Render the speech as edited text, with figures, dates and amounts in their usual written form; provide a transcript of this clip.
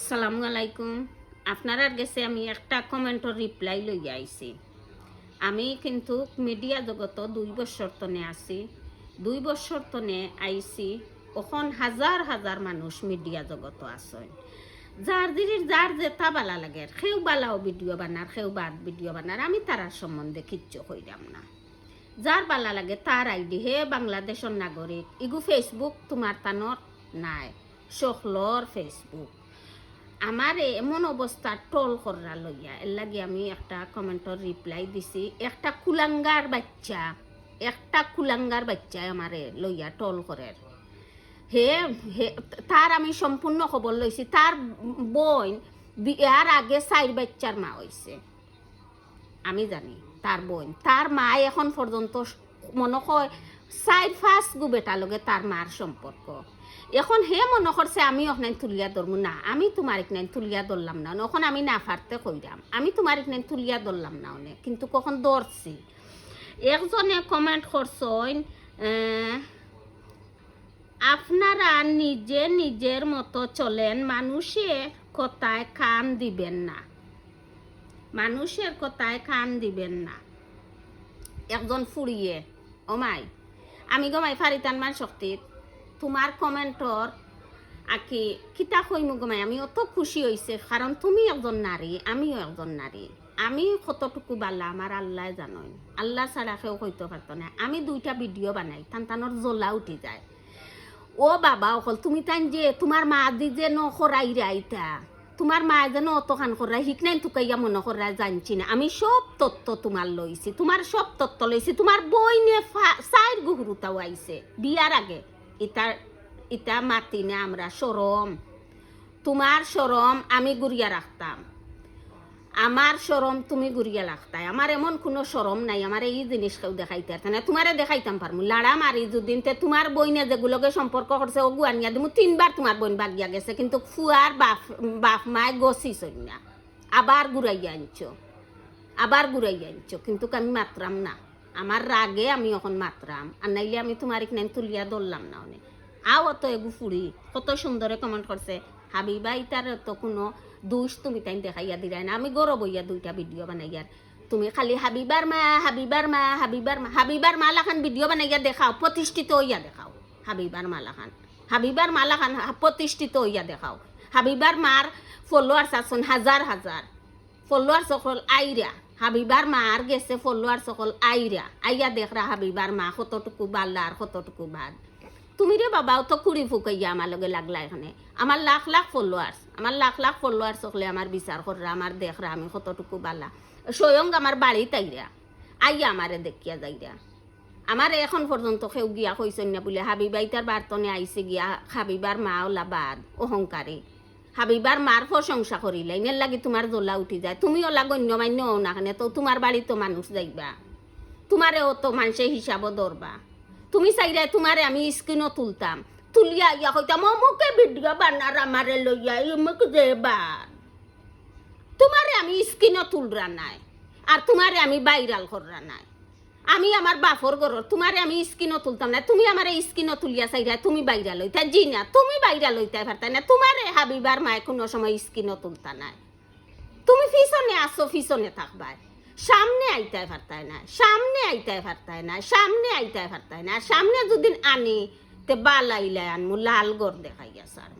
সালামু আলাইকুম। আপনার কাছে আমি একটা কমেন্টর রিপ্লাই লইয়া আইছি। আমি কিন্তু মিডিয়া জগত 2 বছর তনে আছি। 2 বছর তনে আইছি। ওখন হাজার হাজার মানুষ মিডিয়া জগত আছে। যার যেটা বালা লাগে, সেও বালাও ভিডিও বানার, সেও বাদ ভিডিও বানার। আমি তারার সম্বন্ধে কিচ্ছু কইরাম না। যার বালা লাগে তার আইডি, হে বাংলাদেশের নাগরিক। ইগু ফেসবুক তোমার তানোর নাই, সকলর ফেসবুক। আমার এমন অবস্থা টল করার লইয়া এর লাগে আমি একটা কমেন্টর রিপ্লাই দিছি। একটা কুলাঙ্গার বাচ্চা আমারে লইয়া টল করে। হে হে তার আমি সম্পূর্ণ খবর লইছি। তার বোন বিয়ার আগে 4 বাচ্চার মা হইছে, আমি জানি। তার বোন, তার মা এখন পর্যন্ত মনে হয় 4-5 গু বেটার লগে তার মার সম্পর্ক। এখন হে মনে করছে আমি ওখানে তুলিয়া ধরবো না, আমি তোমার এখানে তুলিয়া ধরলাম না, ওখানে আমি না ফারতে কইরাম আমি তোমার এখানে তুলিয়া ধরলাম না অনেক, কিন্তু কখন ধরছি। একজনে কমেন্ট করছেন, আপনারা নিজের মতো চলেন, মানুষের কথায় কান দিবেন না, মানুষের কথায় কান দিবেন না। একজন ফুরিয়ে ওমাই আমি গমাই ফারিতানমান শক্তির তোমার কমেন্টর আকি কিতা কইমু গমাই আমি অত খুশি হইছে, কারণ তুমি একজন নারী, আমিও একজন নারী। আমি কতটুকু বালা আমার আল্লাহ জানেন, আল্লাহ ছাড়া কেউ কইতে পারতো না। আমি 2টা ভিডিও বানাই, তানতানোর জ্বলা উঠি যায়। ও বাবা অকল তুমি তাই যে তোমার মা দি যে নখরাই রাইতা, তোমার মা যেন অতখান করা হিকনাইন তুকাইয়া মনে করা জানছি না। আমি সব তত্ত্ব তোমার লইছি, তোমার সব তত্ত্ব লইছি। তোমার বই নে 4 গুহরুতাও আইছে বিয়ার আগে। ইটা মাতি না আমরা সরম, তোমার সরম আমি গুড়িয়া রাখতাম, আমার সরম তুমি গুড়িয়া রাখতাই। আমার এমন কোনো সরম নাই আমার এই জিনিস কেউ দেখাইতে আর না। তোমারে দেখাইতাম পারমু লাড়া মারি যদিন তোমার বইনে যেগুলোকে সম্পর্ক করছে ওগু আনিয়া দিমু। 3বার তোমার বোন বাগিয়া গেছে, কিন্তু ফুয়ার বাপ মায় গছিস না, আবার ঘুরাইয়া আনছো, কিন্তু আমি মাত্রাম না। আমার রাগে আমি এখন মাত্রাম, আর নাইলে আমি তোমার এখানে তুলিয়া ধরলাম না অনেক। আও অত এগু ফুড়ি কত সুন্দরে কমেন্ট করছে, হাবিবা ইতার তো কোনো দুষ তুমি তাই দেখাইয়া দিলাই না। আমি গৌরব হইয়া 2টা ভিডিও বানাইয়ার, তুমি খালি হাবিবার মা লাখান ভিডিও বানাইয়া দেখাও, প্রতিষ্ঠিত হইয়া দেখাও। হাবিবার মালাখান প্রতিষ্ঠিত হইয়া দেখাও। হাবিবার মার ফলোয়ার্স আছেন হাজার হাজার, ফলোয়ার সকল আইরা। হাবিবার মার গেছে ফলোয়ার সকল আইয়া দেখরা হাবিবার মা কতটুকু বাল্লা আর কতটুকু বাদ। তুমি রে বাবাও তো কুড়ি ফুকাইয়া আমার লগে লাগলা এখানে। আমার লাখ লাখ ফলোয়ার্স সকলে আমার বিচার কররা, আমার দেখরা আমি কতটুকু বালা। স্বয়ং আমার বাড়িতে আইয়া আমারে দেখিয়া যাইরা। আমার এখন পর্যন্ত কেউ গিয়া কইসন না বলে হাবিবাই তার বার্তনে আইসে গিয়া হাবিবার মা ওলা বাদ অহংকারী। হাবিবার মার প্রশংসা করিলে এর লাগি তোমার জ্বলা উঠি যায়। তুমি ওলা গণ্যমান্য না কেন, তো তোমার বাড়ি তো মানুষ যাইবা, তোমারেও তো মানুষের হিসাবও ধরবা। তুমি চাইলে তোমারে আমি স্ক্রিনও তুলতাম, তুলিয়া ইয়া কইতাম অমুকে ভিডিও বানার আমারে লইয়া অমুক দেবা। তোমারে আমি স্ক্রিনও তুলরা নাই, আর তোমারে আমি ভাইরাল কররা নাই। আমি আমার বাপর ঘর তোমারে আমি স্ক্রিনও তুলতাম না, তুমি আমার স্ক্রিনও তুলিয়া চাইরা তুমি ভাইরাল হইতা। জি না, তুমি ভাইরাল হইতে পারতা না। তোমারে হাবিবার মায় কোনো সময় স্ক্রিনও তুলতা নাই। তুমি পিছনে আসো, পিছনে থাকবা, সামনে আইতে পারতাই না, সামনে যদি আনি তে বালাইলে আনমু লাল গড় দেখাইয়া সার।